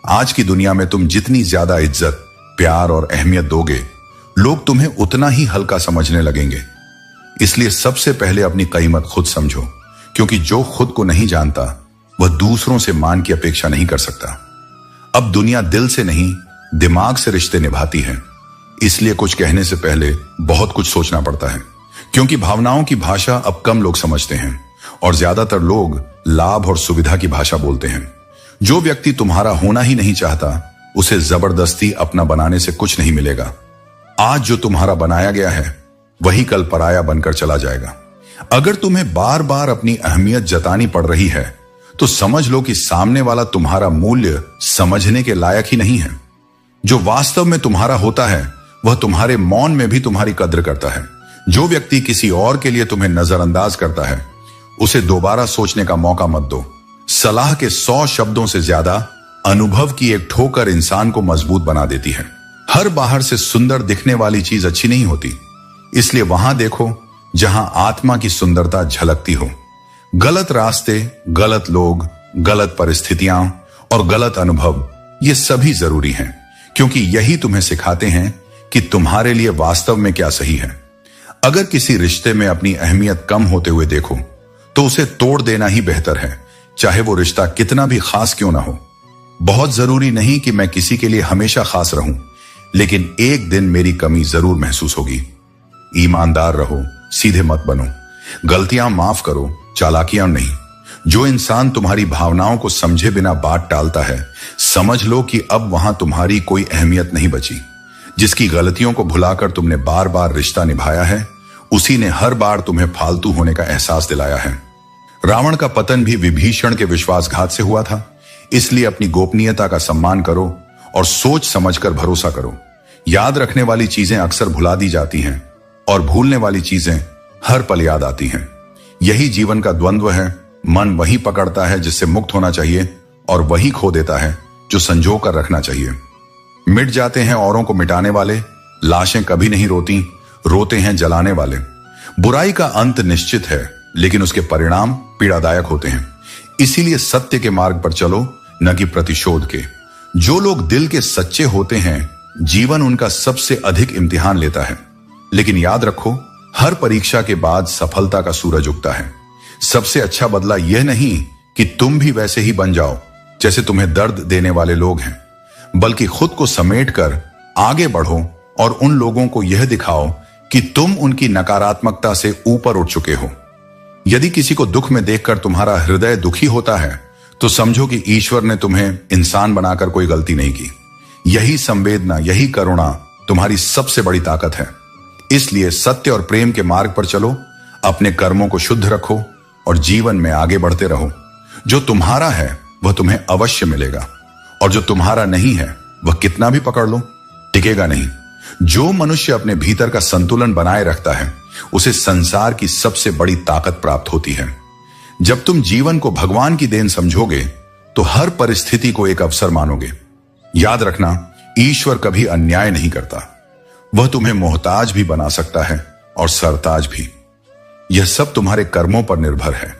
आज की दुनिया में तुम जितनी ज्यादा इज्जत, प्यार और अहमियत दोगे, लोग तुम्हें उतना ही हल्का समझने लगेंगे। इसलिए सबसे पहले अपनी कीमत खुद समझो, क्योंकि जो खुद को नहीं जानता वह दूसरों से मान की अपेक्षा नहीं कर सकता। अब दुनिया दिल से नहीं, दिमाग से रिश्ते निभाती है। इसलिए कुछ कहने से पहले बहुत कुछ सोचना पड़ता है, क्योंकि भावनाओं की भाषा अब कम लोग समझते हैं और ज्यादातर लोग लाभ और सुविधा की भाषा बोलते हैं। जो व्यक्ति तुम्हारा होना ही नहीं चाहता, उसे जबरदस्ती अपना बनाने से कुछ नहीं मिलेगा। आज जो तुम्हारा बनाया गया है वही कल पराया बनकर चला जाएगा। अगर तुम्हें बार बार अपनी अहमियत जतानी पड़ रही है तो समझ लो कि सामने वाला तुम्हारा मूल्य समझने के लायक ही नहीं है। जो वास्तव में तुम्हारा होता है वह तुम्हारे मौन में भी तुम्हारी कद्र करता है। जो व्यक्ति किसी और के लिए तुम्हें नजरअंदाज करता है, उसे दोबारा सोचने का मौका मत दो। सलाह के 100 शब्दों से ज्यादा अनुभव की एक ठोकर इंसान को मजबूत बना देती है। हर बाहर से सुंदर दिखने वाली चीज अच्छी नहीं होती, इसलिए वहां देखो जहां आत्मा की सुंदरता झलकती हो। गलत रास्ते, गलत लोग, गलत परिस्थितियां और गलत अनुभव, ये सभी जरूरी हैं, क्योंकि यही तुम्हें सिखाते हैं कि तुम्हारे लिए वास्तव में क्या सही है। अगर किसी रिश्ते में अपनी अहमियत कम होते हुए देखो तो उसे तोड़ देना ही बेहतर है, चाहे वो रिश्ता कितना भी खास क्यों ना हो। बहुत जरूरी नहीं कि मैं किसी के लिए हमेशा खास रहूं, लेकिन एक दिन मेरी कमी जरूर महसूस होगी। ईमानदार रहो, सीधे मत बनो, गलतियां माफ करो, चालाकियां नहीं। जो इंसान तुम्हारी भावनाओं को समझे बिना बात टालता है, समझ लो कि अब वहां तुम्हारी कोई अहमियत नहीं बची। जिसकी गलतियों को भुलाकर तुमने बार बार रिश्ता निभाया है, उसी ने हर बार तुम्हें फालतू होने का एहसास दिलाया है। रावण का पतन भी विभीषण के विश्वासघात से हुआ था। इसलिए अपनी गोपनीयता का सम्मान करो और सोच समझकर भरोसा करो। याद रखने वाली चीजें अक्सर भुला दी जाती हैं और भूलने वाली चीजें हर पल याद आती हैं। यही जीवन का द्वंद्व है। मन वही पकड़ता है जिससे मुक्त होना चाहिए और वही खो देता है जो संजो कर रखना चाहिए। मिट जाते हैं औरों को मिटाने वाले, लाशें कभी नहीं रोती, रोते हैं जलाने वाले। बुराई का अंत निश्चित है, लेकिन उसके परिणाम पीड़ादायक होते हैं। इसीलिए सत्य के मार्ग पर चलो, न कि प्रतिशोध के। जो लोग दिल के सच्चे होते हैं, जीवन उनका सबसे अधिक इम्तिहान लेता है। लेकिन याद रखो, हर परीक्षा के बाद सफलता का सूरज उगता है। सबसे अच्छा बदला यह नहीं कि तुम भी वैसे ही बन जाओ जैसे तुम्हें दर्द देने वाले लोग हैं, बल्कि खुद को समेटकर आगे बढ़ो और उन लोगों को यह दिखाओ कि तुम उनकी नकारात्मकता से ऊपर उठ चुके हो। यदि किसी को दुख में देखकर तुम्हारा हृदय दुखी होता है, तो समझो कि ईश्वर ने तुम्हें इंसान बनाकर कोई गलती नहीं की। यही संवेदना, यही करुणा तुम्हारी सबसे बड़ी ताकत है। इसलिए सत्य और प्रेम के मार्ग पर चलो, अपने कर्मों को शुद्ध रखो और जीवन में आगे बढ़ते रहो। जो तुम्हारा है वह तुम्हें अवश्य मिलेगा, और जो तुम्हारा नहीं है वह कितना भी पकड़ लो, टिकेगा नहीं। जो मनुष्य अपने भीतर का संतुलन बनाए रखता है, उसे संसार की सबसे बड़ी ताकत प्राप्त होती है। जब तुम जीवन को भगवान की देन समझोगे, तो हर परिस्थिति को एक अवसर मानोगे। याद रखना, ईश्वर कभी अन्याय नहीं करता। वह तुम्हें मोहताज भी बना सकता है और सरताज भी। यह सब तुम्हारे कर्मों पर निर्भर है।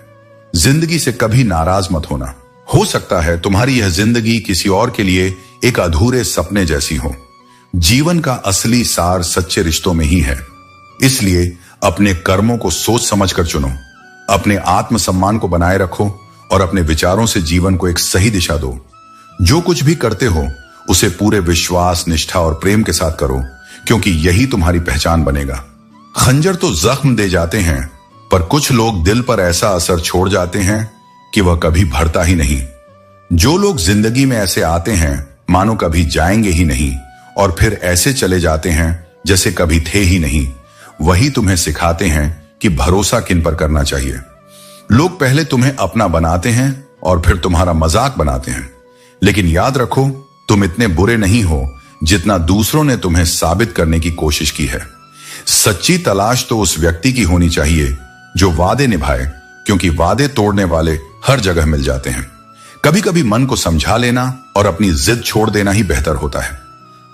जिंदगी से कभी नाराज मत होना। हो सकता है तुम्हारी यह जिंदगी किसी और के लिए एक अधूरे सपने जैसी हो। जीवन का असली सार सच्चे रिश्तों में ही है। इसलिए अपने कर्मों को सोच समझकर चुनो, अपने आत्मसम्मान को बनाए रखो और अपने विचारों से जीवन को एक सही दिशा दो। जो कुछ भी करते हो उसे पूरे विश्वास, निष्ठा और प्रेम के साथ करो, क्योंकि यही तुम्हारी पहचान बनेगा। खंजर तो जख्म दे जाते हैं, पर कुछ लोग दिल पर ऐसा असर छोड़ जाते हैं कि वह कभी भरता ही नहीं। जो लोग जिंदगी में ऐसे आते हैं मानो कभी जाएंगे ही नहीं, और फिर ऐसे चले जाते हैं जैसे कभी थे ही नहीं, वही तुम्हें सिखाते हैं कि भरोसा किन पर करना चाहिए। लोग पहले तुम्हें अपना बनाते हैं और फिर तुम्हारा मजाक बनाते हैं, लेकिन याद रखो, तुम इतने बुरे नहीं हो जितना दूसरों ने तुम्हें साबित करने की कोशिश की है। सच्ची तलाश तो उस व्यक्ति की होनी चाहिए जो वादे निभाए, क्योंकि वादे तोड़ने वाले हर जगह मिल जाते हैं। कभी कभी मन को समझा लेना और अपनी जिद छोड़ देना ही बेहतर होता है।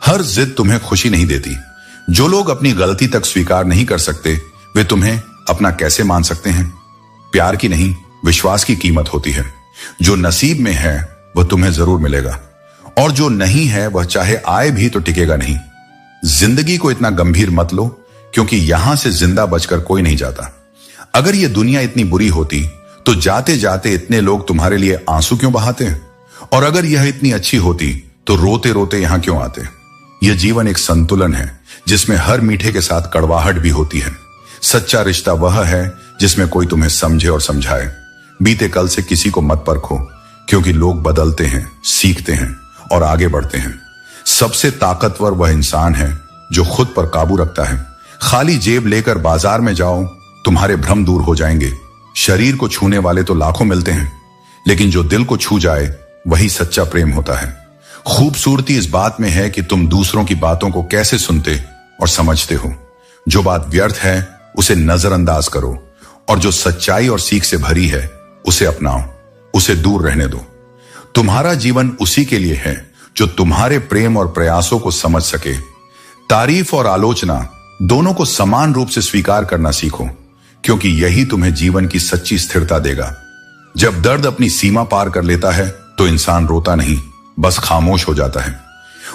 हर जिद तुम्हें खुशी नहीं देती। जो लोग अपनी गलती तक स्वीकार नहीं कर सकते, वे तुम्हें अपना कैसे मान सकते हैं? प्यार की नहीं, विश्वास की कीमत होती है। जो नसीब में है वह तुम्हें जरूर मिलेगा, और जो नहीं है वह चाहे आए भी तो टिकेगा नहीं। जिंदगी को इतना गंभीर मत लो, क्योंकि यहां से जिंदा बचकर कोई नहीं जाता। अगर यह दुनिया इतनी बुरी होती तो जाते जाते इतने लोग तुम्हारे लिए आंसू क्यों बहाते हैं? और अगर यह इतनी अच्छी होती तो रोते रोते यहां क्यों आते? यह जीवन एक संतुलन है जिसमें हर मीठे के साथ कड़वाहट भी होती है। सच्चा रिश्ता वह है जिसमें कोई तुम्हें समझे और समझाए। बीते कल से किसी को मत परखो, क्योंकि लोग बदलते हैं, सीखते हैं और आगे बढ़ते हैं। सबसे ताकतवर वह इंसान है जो खुद पर काबू रखता है। खाली जेब लेकर बाजार में जाओ, तुम्हारे भ्रम दूर हो जाएंगे। शरीर को छूने वाले तो लाखों मिलते हैं, लेकिन जो दिल को छू जाए वही सच्चा प्रेम होता है। खूबसूरती इस बात में है कि तुम दूसरों की बातों को कैसे सुनते और समझते हो। जो बात व्यर्थ है उसे नजरअंदाज करो, और जो सच्चाई और सीख से भरी है उसे अपनाओ, उसे दूर रहने दो। तुम्हारा जीवन उसी के लिए है जो तुम्हारे प्रेम और प्रयासों को समझ सके। तारीफ और आलोचना दोनों को समान रूप से स्वीकार करना सीखो, क्योंकि यही तुम्हें जीवन की सच्ची स्थिरता देगा। जब दर्द अपनी सीमा पार कर लेता है तो इंसान रोता नहीं, बस खामोश हो जाता है।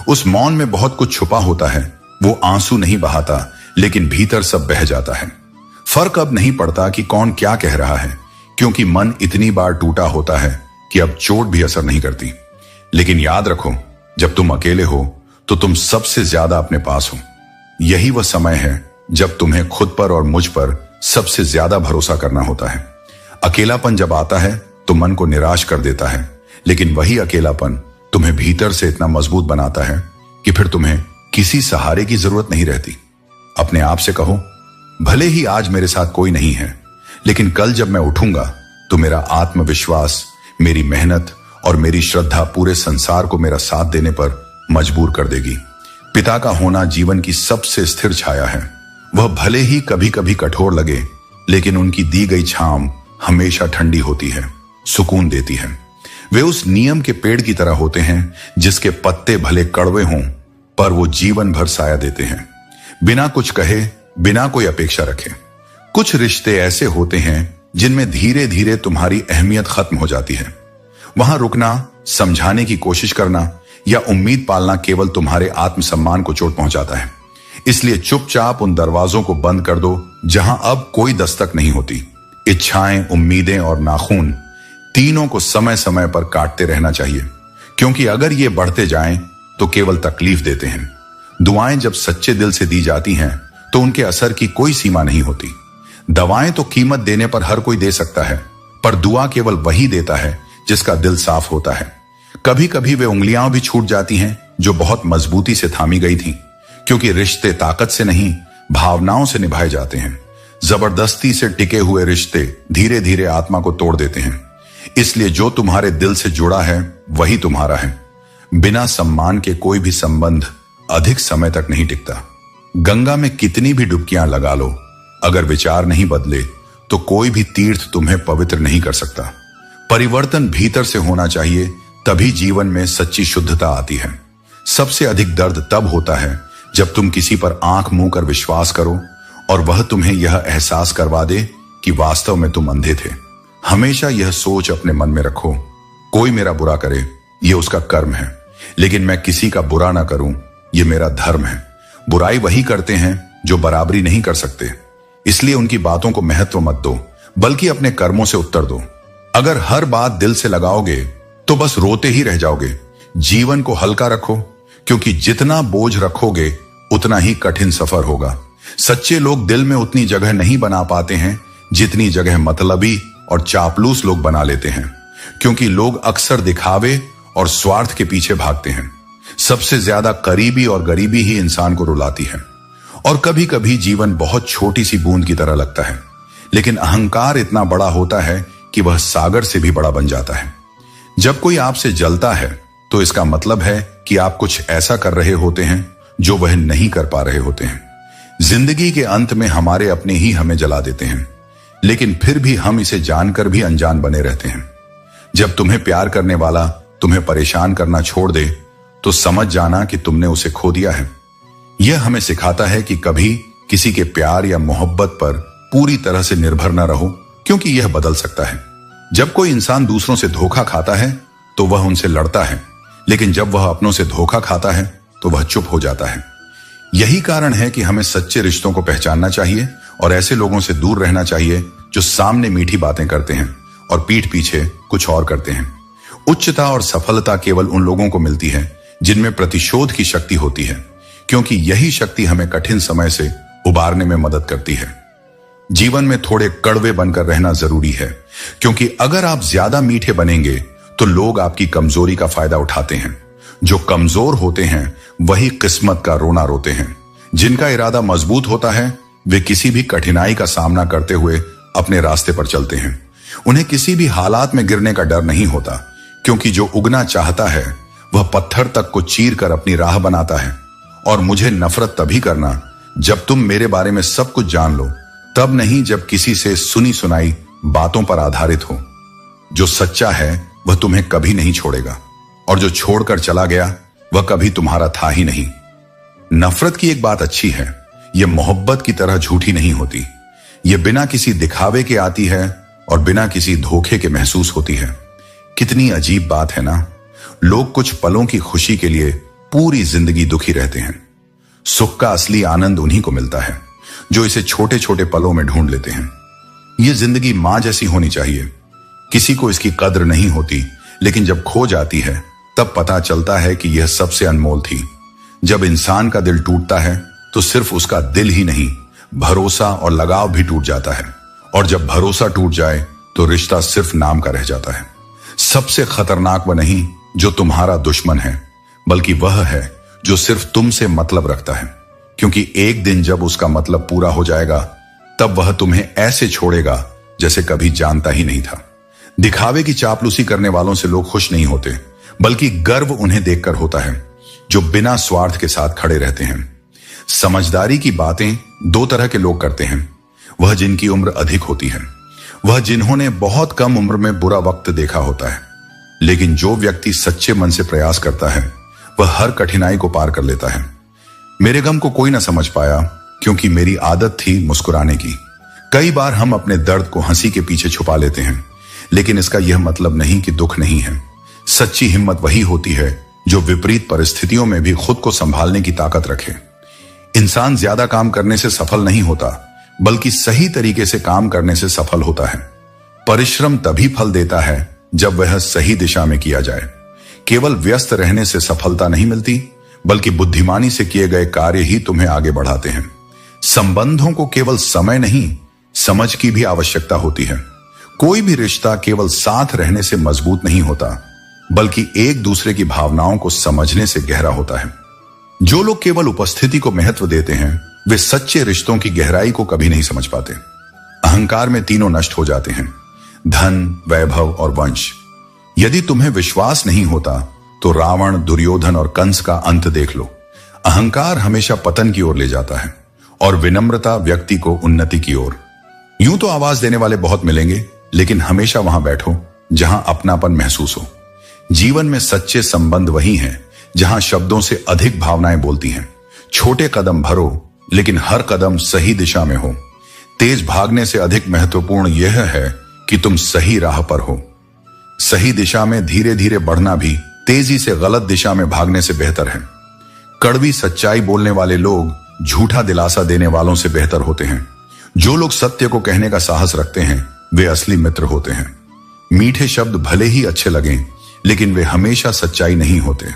उस मौन में बहुत कुछ छुपा होता है। वो आंसू नहीं बहाता, लेकिन भीतर सब बह जाता है। फर्क अब नहीं पड़ता कि कौन क्या कह रहा है, क्योंकि मन इतनी बार टूटा होता है कि अब चोट भी असर नहीं करती। लेकिन याद रखो, जब तुम अकेले हो तो तुम सबसे ज्यादा अपने पास हो। यही वह समय है जब तुम्हें खुद पर और मुझ पर सबसे ज्यादा भरोसा करना होता है। अकेलापन जब आता है तो मन को निराश कर देता है, लेकिन वही अकेलापन तुम्हें भीतर से इतना मजबूत बनाता है कि फिर तुम्हें किसी सहारे की जरूरत नहीं रहती। अपने आप से कहो, भले ही आज मेरे साथ कोई नहीं है, लेकिन कल जब मैं उठूंगा तो मेरा आत्मविश्वास, मेरी मेहनत और मेरी श्रद्धा पूरे संसार को मेरा साथ देने पर मजबूर कर देगी। पिता का होना जीवन की सबसे स्थिर छाया है। वह भले ही कभी कभी कठोर लगे, लेकिन उनकी दी गई छांव हमेशा ठंडी होती है, सुकून देती है। वे उस नियम के पेड़ की तरह होते हैं जिसके पत्ते भले कड़वे हों, पर वो जीवन भर साया देते हैं, बिना कुछ कहे, बिना कोई अपेक्षा रखे। कुछ रिश्ते ऐसे होते हैं जिनमें धीरे धीरे तुम्हारी अहमियत खत्म हो जाती है। वहां रुकना, समझाने की कोशिश करना या उम्मीद पालना केवल तुम्हारे आत्मसम्मान को चोट पहुंचाता है। इसलिए चुपचाप उन दरवाजों को बंद कर दो जहां अब कोई दस्तक नहीं होती। इच्छाएं, उम्मीदें और नाखून तीनों को समय समय पर काटते रहना चाहिए, क्योंकि अगर ये बढ़ते जाएं तो केवल तकलीफ देते हैं। दुआएं जब सच्चे दिल से दी जाती हैं तो उनके असर की कोई सीमा नहीं होती। दवाएं तो कीमत देने पर हर कोई दे सकता है, पर दुआ केवल वही देता है जिसका दिल साफ होता है। कभी कभी वे उंगलियां भी छूट जाती हैं जो बहुत मजबूती से थामी गई थी, क्योंकि रिश्ते ताकत से नहीं, भावनाओं से निभाए जाते हैं। जबरदस्ती से टिके हुए रिश्ते धीरे धीरे आत्मा को तोड़ देते हैं। इसलिए जो तुम्हारे दिल से जुड़ा है वही तुम्हारा है। बिना सम्मान के कोई भी संबंध अधिक समय तक नहीं टिकता। गंगा में कितनी भी डुबकियां लगा लो, अगर विचार नहीं बदले तो कोई भी तीर्थ तुम्हें पवित्र नहीं कर सकता। परिवर्तन भीतर से होना चाहिए, तभी जीवन में सच्ची शुद्धता आती है। सबसे अधिक दर्द तब होता है जब तुम किसी पर आंख मूंद कर विश्वास करो और वह तुम्हें यह एहसास करवा दे कि वास्तव में तुम अंधे थे। हमेशा यह सोच अपने मन में रखो, कोई मेरा बुरा करे यह उसका कर्म है, लेकिन मैं किसी का बुरा ना करूं यह मेरा धर्म है। बुराई वही करते हैं जो बराबरी नहीं कर सकते, इसलिए उनकी बातों को महत्व मत दो, बल्कि अपने कर्मों से उत्तर दो। अगर हर बात दिल से लगाओगे तो बस रोते ही रह जाओगे। जीवन को हल्का रखो, क्योंकि जितना बोझ रखोगे उतना ही कठिन सफर होगा। सच्चे लोग दिल में उतनी जगह नहीं बना पाते हैं जितनी जगह मतलबी और चापलूस लोग बना लेते हैं, क्योंकि लोग अक्सर दिखावे और स्वार्थ के पीछे भागते हैं। सबसे ज्यादा करीबी और गरीबी ही इंसान को रुलाती है। और कभी कभी जीवन बहुत छोटी सी बूंद की तरह लगता है, लेकिन अहंकार इतना बड़ा होता है कि वह सागर से भी बड़ा बन जाता है। जब कोई आपसे जलता है तो इसका मतलब है कि आप कुछ ऐसा कर रहे होते हैं जो वह नहीं कर पा रहे होते हैं। जिंदगी के अंत में हमारे अपने ही हमें जला देते हैं, लेकिन फिर भी हम इसे जानकर भी अनजान बने रहते हैं। जब तुम्हें प्यार करने वाला तुम्हें परेशान करना छोड़ दे तो समझ जाना कि तुमने उसे खो दिया है। यह हमें सिखाता है कि कभी किसी के प्यार या मोहब्बत पर पूरी तरह से निर्भर न रहो, क्योंकि यह बदल सकता है। जब कोई इंसान दूसरों से धोखा खाता है तो वह उनसे लड़ता है, लेकिन जब वह अपनों से धोखा खाता है तो वह चुप हो जाता है। यही कारण है कि हमें सच्चे रिश्तों को पहचानना चाहिए और ऐसे लोगों से दूर रहना चाहिए जो सामने मीठी बातें करते हैं और पीठ पीछे कुछ और करते हैं। उच्चता और सफलता केवल उन लोगों को मिलती है जिनमें प्रतिशोध की शक्ति होती है, क्योंकि यही शक्ति हमें कठिन समय से उबारने में मदद करती है। जीवन में थोड़े कड़वे बनकर रहना जरूरी है, क्योंकि अगर आप ज्यादा मीठे बनेंगे तो लोग आपकी कमजोरी का फायदा उठाते हैं। जो कमजोर होते हैं वही किस्मत का रोना रोते हैं। जिनका इरादा मजबूत होता है वे किसी भी कठिनाई का सामना करते हुए अपने रास्ते पर चलते हैं। उन्हें किसी भी हालात में गिरने का डर नहीं होता, क्योंकि जो उगना चाहता है वह पत्थर तक को चीर कर अपनी राह बनाता है। और मुझे नफरत तभी करना जब तुम मेरे बारे में सब कुछ जान लो, तब नहीं जब किसी से सुनी सुनाई बातों पर आधारित हो। जो सच्चा है वह तुम्हें कभी नहीं छोड़ेगा, और जो छोड़कर चला गया वह कभी तुम्हारा था ही नहीं। नफरत की एक बात अच्छी है, यह मोहब्बत की तरह झूठी नहीं होती। यह बिना किसी दिखावे के आती है और बिना किसी धोखे के महसूस होती है। कितनी अजीब बात है ना, लोग कुछ पलों की खुशी के लिए पूरी जिंदगी दुखी रहते हैं। सुख का असली आनंद उन्हीं को मिलता है जो इसे छोटे छोटे पलों में ढूंढ लेते हैं। यह जिंदगी मां जैसी होनी चाहिए। किसी को इसकी कद्र नहीं होती, लेकिन जब खो जाती है तब पता चलता है कि यह सबसे अनमोल थी। जब इंसान का दिल टूटता है तो सिर्फ उसका दिल ही नहीं, भरोसा और लगाव भी टूट जाता है। और जब भरोसा टूट जाए तो रिश्ता सिर्फ नाम का रह जाता है। सबसे खतरनाक वह नहीं जो तुम्हारा दुश्मन है, बल्कि वह है जो सिर्फ तुमसे मतलब रखता है, क्योंकि एक दिन जब उसका मतलब पूरा हो जाएगा तब वह तुम्हें ऐसे छोड़ेगा जैसे कभी जानता ही नहीं था। दिखावे की चापलूसी करने वालों से लोग खुश नहीं होते, बल्कि गर्व उन्हें देखकर होता है जो बिना स्वार्थ के साथ खड़े रहते हैं। समझदारी की बातें दो तरह के लोग करते हैं, वह जिनकी उम्र अधिक होती है, वह जिन्होंने बहुत कम उम्र में बुरा वक्त देखा होता है। लेकिन जो व्यक्ति सच्चे मन से प्रयास करता है वह हर कठिनाई को पार कर लेता है। मेरे गम को कोई ना समझ पाया, क्योंकि मेरी आदत थी मुस्कुराने की। कई बार हम अपने दर्द को हंसी के पीछे छुपा लेते हैं, लेकिन इसका यह मतलब नहीं कि दुख नहीं है। सच्ची हिम्मत वही होती है जो विपरीत परिस्थितियों में भी खुद को संभालने की ताकत रखे। इंसान ज्यादा काम करने से सफल नहीं होता, बल्कि सही तरीके से काम करने से सफल होता है। परिश्रम तभी फल देता है जब वह सही दिशा में किया जाए। केवल व्यस्त रहने से सफलता नहीं मिलती, बल्कि बुद्धिमानी से किए गए कार्य ही तुम्हें आगे बढ़ाते हैं। संबंधों को केवल समय नहीं, समझ की भी आवश्यकता होती है। कोई भी रिश्ता केवल साथ रहने से मजबूत नहीं होता, बल्कि एक दूसरे की भावनाओं को समझने से गहरा होता है। जो लोग केवल उपस्थिति को महत्व देते हैं वे सच्चे रिश्तों की गहराई को कभी नहीं समझ पाते। अहंकार में तीनों नष्ट हो जाते हैं, धन, वैभव और वंश। यदि तुम्हें विश्वास नहीं होता तो रावण, दुर्योधन और कंस का अंत देख लो। अहंकार हमेशा पतन की ओर ले जाता है और विनम्रता व्यक्ति को उन्नति की ओर। यूं तो आवाज देने वाले बहुत मिलेंगे, लेकिन हमेशा वहां बैठो जहां अपनापन महसूस हो। जीवन में सच्चे संबंध वही हैं जहां शब्दों से अधिक भावनाएं बोलती हैं। छोटे कदम भरो, लेकिन हर कदम सही दिशा में हो। तेज भागने से अधिक महत्वपूर्ण यह है कि तुम सही राह पर हो। सही दिशा में धीरे धीरे बढ़ना भी तेजी से गलत दिशा में भागने से बेहतर है। कड़वी सच्चाई बोलने वाले लोग झूठा दिलासा देने वालों से बेहतर होते हैं। जो लोग सत्य को कहने का साहस रखते हैं वे असली मित्र होते हैं। मीठे शब्द भले ही अच्छे लगें, लेकिन वे हमेशा सच्चाई नहीं होते।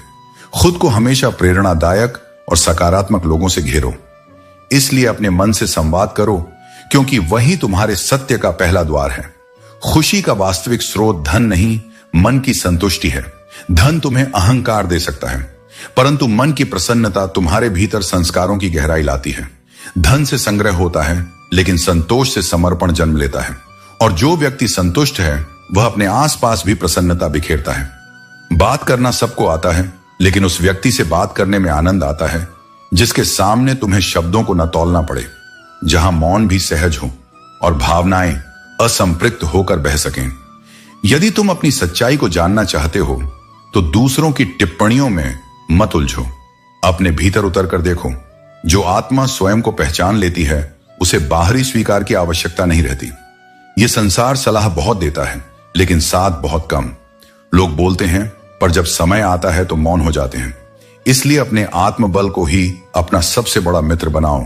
खुद को हमेशा प्रेरणादायक और सकारात्मक लोगों से घेरो। इसलिए अपने मन से संवाद करो, क्योंकि वही तुम्हारे सत्य का पहला द्वार है। खुशी का वास्तविक स्रोत धन नहीं, मन की संतुष्टि है। धन तुम्हें अहंकार दे सकता है, परंतु मन की प्रसन्नता तुम्हारे भीतर संस्कारों की गहराई लाती है। धन से संग्रह होता है, लेकिन संतोष से समर्पण जन्म लेता है। और जो व्यक्ति संतुष्ट है वह अपने आसपास भी प्रसन्नता बिखेरता है। बात करना सबको आता है, लेकिन उस व्यक्ति से बात करने में आनंद आता है जिसके सामने तुम्हें शब्दों को न तौलना पड़े, जहां मौन भी सहज हो और भावनाएं असंपृक्त होकर बह सकें। यदि तुम अपनी सच्चाई को जानना चाहते हो तो दूसरों की टिप्पणियों में मत उलझो, अपने भीतर उतर कर देखो। जो आत्मा स्वयं को पहचान लेती है उसे बाहरी स्वीकार की आवश्यकता नहीं रहती। यह संसार सलाह बहुत देता है, लेकिन साथ बहुत कम। लोग बोलते हैं पर जब समय आता है तो मौन हो जाते हैं। इसलिए अपने आत्मबल को ही अपना सबसे बड़ा मित्र बनाओ,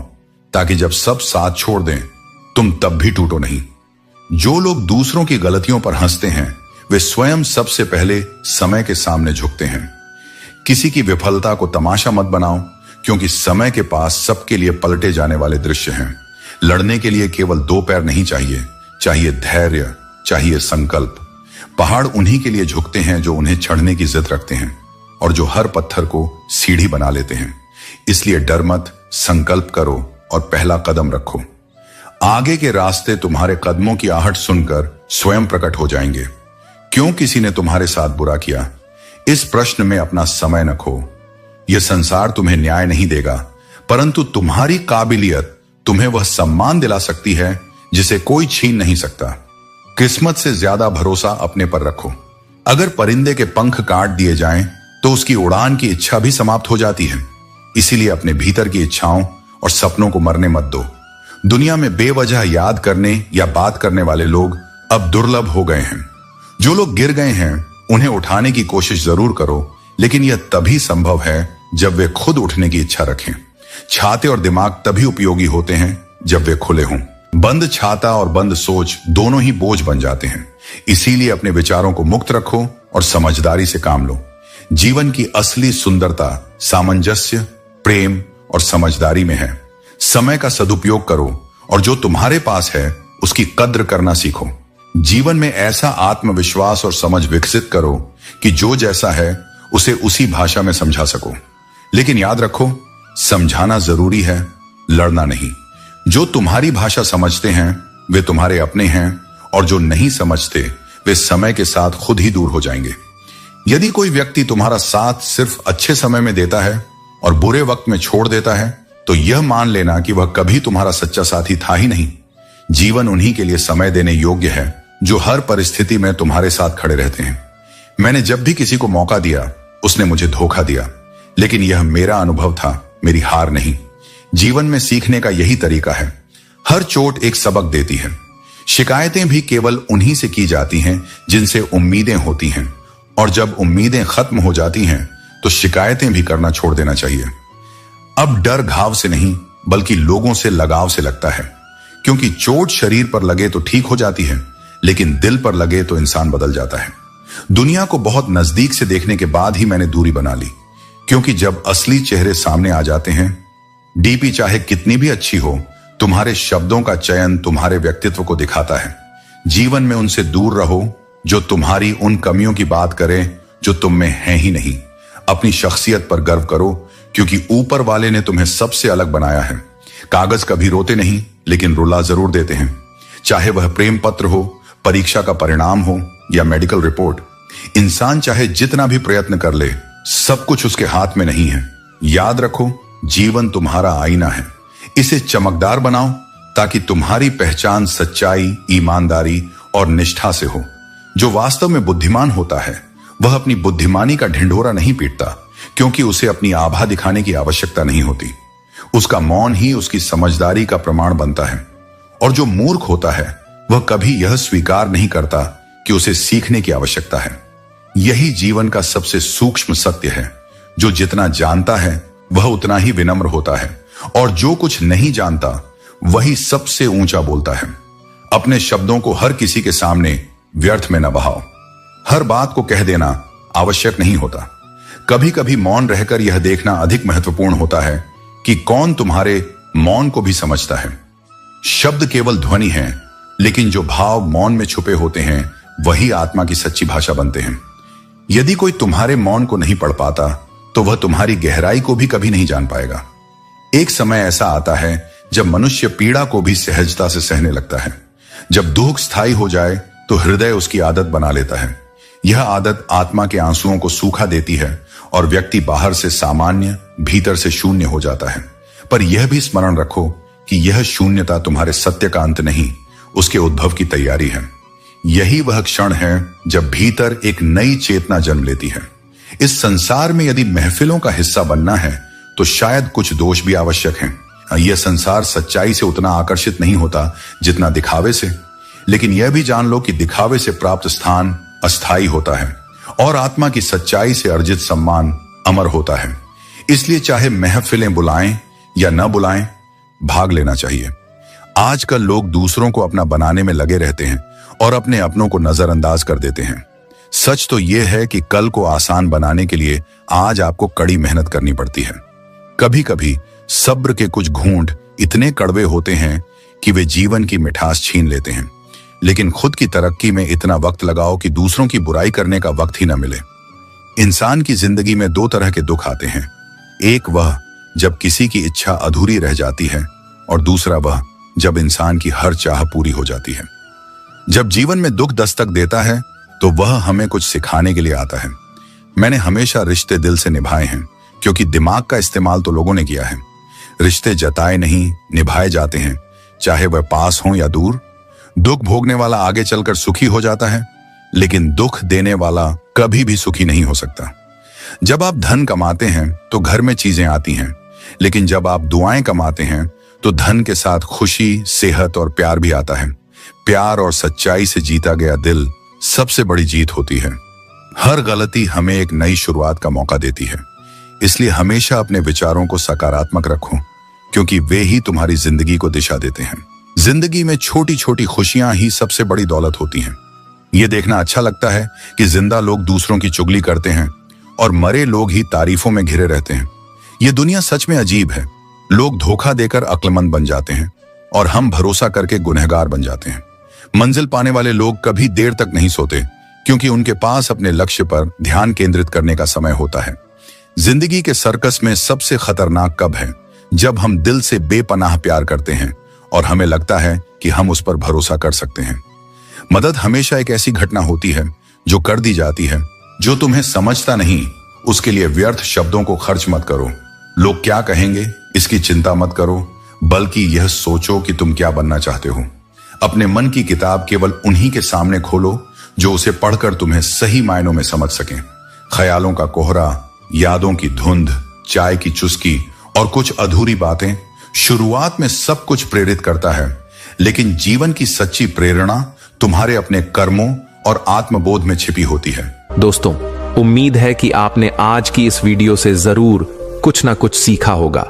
ताकि जब सब साथ छोड़ दें तुम तब भी टूटो नहीं। जो लोग दूसरों की गलतियों पर हंसते हैं वे स्वयं सबसे पहले समय के सामने झुकते हैं। किसी की विफलता को तमाशा मत बनाओ, क्योंकि समय के पास सबके लिए पलटे जाने वाले दृश्य हैं। लड़ने के लिए केवल 2 पैर नहीं चाहिए, चाहिए धैर्य, चाहिए संकल्प। पहाड़ उन्हीं के लिए झुकते हैं जो उन्हें चढ़ने की जिद रखते हैं और जो हर पत्थर को सीढ़ी बना लेते हैं। इसलिए डर मत, संकल्प करो और पहला कदम रखो। आगे के रास्ते तुम्हारे कदमों की आहट सुनकर स्वयं प्रकट हो जाएंगे। क्यों किसी ने तुम्हारे साथ बुरा किया, इस प्रश्न में अपना समय न खो। यह संसार तुम्हें न्याय नहीं देगा, परंतु तुम्हारी काबिलियत तुम्हें वह सम्मान दिला सकती है जिसे कोई छीन नहीं सकता। किस्मत से ज्यादा भरोसा अपने पर रखो। अगर परिंदे के पंख काट दिए जाएं, तो उसकी उड़ान की इच्छा भी समाप्त हो जाती है। इसीलिए अपने भीतर की इच्छाओं और सपनों को मरने मत दो। दुनिया में बेवजह याद करने या बात करने वाले लोग अब दुर्लभ हो गए हैं। जो लोग गिर गए हैं उन्हें उठाने की कोशिश जरूर करो, लेकिन यह तभी संभव है जब वे खुद उठने की इच्छा रखें। छाते और दिमाग तभी उपयोगी होते हैं जब वे खुले हों। बंद छाता और बंद सोच दोनों ही बोझ बन जाते हैं। इसीलिए अपने विचारों को मुक्त रखो और समझदारी से काम लो। जीवन की असली सुंदरता सामंजस्य, प्रेम और समझदारी में है। समय का सदुपयोग करो और जो तुम्हारे पास है उसकी कद्र करना सीखो। जीवन में ऐसा आत्मविश्वास और समझ विकसित करो कि जो जैसा है उसे उसी भाषा में समझा सको। लेकिन याद रखो, समझाना जरूरी है, लड़ना नहीं। जो तुम्हारी भाषा समझते हैं वे तुम्हारे अपने हैं, और जो नहीं समझते वे समय के साथ खुद ही दूर हो जाएंगे। यदि कोई व्यक्ति तुम्हारा साथ सिर्फ अच्छे समय में देता है और बुरे वक्त में छोड़ देता है, तो यह मान लेना कि वह कभी तुम्हारा सच्चा साथी था ही नहीं। जीवन उन्हीं के लिए समय देने योग्य है जो हर परिस्थिति में तुम्हारे साथ खड़े रहते हैं। मैंने जब भी किसी को मौका दिया उसने मुझे धोखा दिया, लेकिन यह मेरा अनुभव था, मेरी हार नहीं। जीवन में सीखने का यही तरीका है। हर चोट एक सबक देती है। शिकायतें भी केवल उन्हीं से की जाती हैं जिनसे उम्मीदें होती हैं, और जब उम्मीदें खत्म हो जाती हैं तो शिकायतें भी करना छोड़ देना चाहिए। अब डर घाव से नहीं बल्कि लोगों से लगाव से लगता है, क्योंकि चोट शरीर पर लगे तो ठीक हो जाती है, लेकिन दिल पर लगे तो इंसान बदल जाता है। दुनिया को बहुत नजदीक से देखने के बाद ही मैंने दूरी बना ली, क्योंकि जब असली चेहरे सामने आ जाते हैं, डीपी चाहे कितनी भी अच्छी हो, तुम्हारे शब्दों का चयन तुम्हारे व्यक्तित्व को दिखाता है। जीवन में उनसे दूर रहो जो तुम्हारी उन कमियों की बात करें जो तुम में हैं ही नहीं। अपनी शख्सियत पर गर्व करो, क्योंकि ऊपर वाले ने तुम्हें सबसे अलग बनाया है। कागज कभी रोते नहीं, लेकिन रुला जरूर देते हैं। चाहे वह प्रेम पत्र हो, परीक्षा का परिणाम हो या मेडिकल रिपोर्ट। इंसान चाहे जितना भी प्रयत्न कर ले, सब कुछ उसके हाथ में नहीं है। याद रखो, जीवन तुम्हारा आईना है। इसे चमकदार बनाओ ताकि तुम्हारी पहचान सच्चाई, ईमानदारी और निष्ठा से हो। जो वास्तव में बुद्धिमान होता है वह अपनी बुद्धिमानी का ढिंढोरा नहीं पीटता, क्योंकि उसे अपनी आभा दिखाने की आवश्यकता नहीं होती। उसका मौन ही उसकी समझदारी का प्रमाण बनता है। और जो मूर्ख होता है वह कभी यह स्वीकार नहीं करता कि उसे सीखने की आवश्यकता है। यही जीवन का सबसे सूक्ष्म सत्य है। जो जितना जानता है वह उतना ही विनम्र होता है, और जो कुछ नहीं जानता वही सबसे ऊंचा बोलता है। अपने शब्दों को हर किसी के सामने व्यर्थ में न बहाओ। हर बात को कह देना आवश्यक नहीं होता। कभी कभी मौन रहकर यह देखना अधिक महत्वपूर्ण होता है कि कौन तुम्हारे मौन को भी समझता है। शब्द केवल ध्वनि है, लेकिन जो भाव मौन में छुपे होते हैं वही आत्मा की सच्ची भाषा बनते हैं। यदि कोई तुम्हारे मौन को नहीं पढ़ पाता तो वह तुम्हारी गहराई को भी कभी नहीं जान पाएगा। एक समय ऐसा आता है जब मनुष्य पीड़ा को भी सहजता से सहने लगता है। जब दुख स्थायी हो जाए तो हृदय उसकी आदत बना लेता है। यह आदत आत्मा के आंसुओं को सूखा देती है और व्यक्ति बाहर से सामान्य, भीतर से शून्य हो जाता है। पर यह भी स्मरण रखो कि यह शून्यता तुम्हारे सत्य का अंत नहीं, उसके उद्भव की तैयारी है। यही वह क्षण है जब भीतर एक नई चेतना जन्म लेती है। इस संसार में यदि महफिलों का हिस्सा बनना है तो शायद कुछ दोष भी आवश्यक हैं। यह संसार सच्चाई से उतना आकर्षित नहीं होता जितना दिखावे से, लेकिन यह भी जान लो कि दिखावे से प्राप्त स्थान अस्थायी होता है और आत्मा की सच्चाई से अर्जित सम्मान अमर होता है। इसलिए चाहे महफिलें बुलाएं या न बुलाएं, भाग लेना चाहिए। आजकल लोग दूसरों को अपना बनाने में लगे रहते हैं और अपने अपनों को नजरअंदाज कर देते हैं। सच तो यह है कि कल को आसान बनाने के लिए आज आपको कड़ी मेहनत करनी पड़ती है। कभी कभी सब्र के कुछ घूंट इतने कड़वे होते हैं कि वे जीवन की मिठास छीन लेते हैं। लेकिन खुद की तरक्की में इतना वक्त लगाओ कि दूसरों की बुराई करने का वक्त ही न मिले। इंसान की जिंदगी में दो तरह के दुख आते हैं। एक वह जब किसी की इच्छा अधूरी रह जाती है, और दूसरा वह जब इंसान की हर चाह पूरी हो जाती है। जब जीवन में दुख दस्तक देता है तो वह हमें कुछ सिखाने के लिए आता है। मैंने हमेशा रिश्ते दिल से निभाए हैं, क्योंकि दिमाग का इस्तेमाल तो लोगों ने किया है। रिश्ते जताए नहीं, निभाए जाते हैं, चाहे वह पास हो या दूर। दुख भोगने वाला आगे चलकर सुखी हो जाता है, लेकिन दुख देने वाला कभी भी सुखी नहीं हो सकता। जब आप धन कमाते हैं तो घर में चीजें आती हैं, लेकिन जब आप दुआएं कमाते हैं तो धन के साथ खुशी, सेहत और प्यार भी आता है। प्यार और सच्चाई से जीता गया दिल सबसे बड़ी जीत होती है। हर गलती हमें एक नई शुरुआत का मौका देती है। इसलिए हमेशा अपने विचारों को सकारात्मक रखो, क्योंकि वे ही तुम्हारी जिंदगी को दिशा देते हैं। जिंदगी में छोटी छोटी खुशियां ही सबसे बड़ी दौलत होती हैं। यह देखना अच्छा लगता है कि जिंदा लोग दूसरों की चुगली करते हैं और मरे लोग ही तारीफों में घिरे रहते हैं। यह दुनिया सच में अजीब है। लोग धोखा देकर अक्लमंद बन जाते हैं और हम भरोसा करके गुनहगार बन जाते हैं। मंजिल पाने वाले लोग कभी देर तक नहीं सोते, क्योंकि उनके पास अपने लक्ष्य पर ध्यान केंद्रित करने का समय होता है। जिंदगी के सर्कस में सबसे खतरनाक कब है? जब हम दिल से बेपनाह प्यार करते हैं और हमें लगता है कि हम उस पर भरोसा कर सकते हैं। मदद हमेशा एक ऐसी घटना होती है जो कर दी जाती है। जो तुम्हें समझता नहीं, उसके लिए व्यर्थ शब्दों को खर्च मत करो। लोग क्या कहेंगे इसकी चिंता मत करो, बल्कि यह सोचो कि तुम क्या बनना चाहते हो। अपने मन की किताब केवल उन्हीं के सामने खोलो जो उसे पढ़कर तुम्हें सही मायनों में समझ सकें। ख्यालों का कोहरा, यादों की धुंध, चाय की चुस्की और कुछ अधूरी बातें, शुरुआत में सब कुछ प्रेरित करता है, लेकिन जीवन की सच्ची प्रेरणा तुम्हारे अपने कर्मों और आत्मबोध में छिपी होती है। दोस्तों, उम्मीद है कि आपने आज की इस वीडियो से जरूर कुछ ना कुछ सीखा होगा।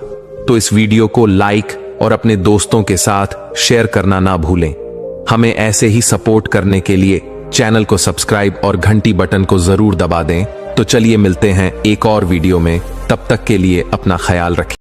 तो इस वीडियो को लाइक और अपने दोस्तों के साथ शेयर करना ना भूलें। हमें ऐसे ही सपोर्ट करने के लिए चैनल को सब्सक्राइब और घंटी बटन को जरूर दबा दें। तो चलिए मिलते हैं एक और वीडियो में। तब तक के लिए अपना ख्याल रखें।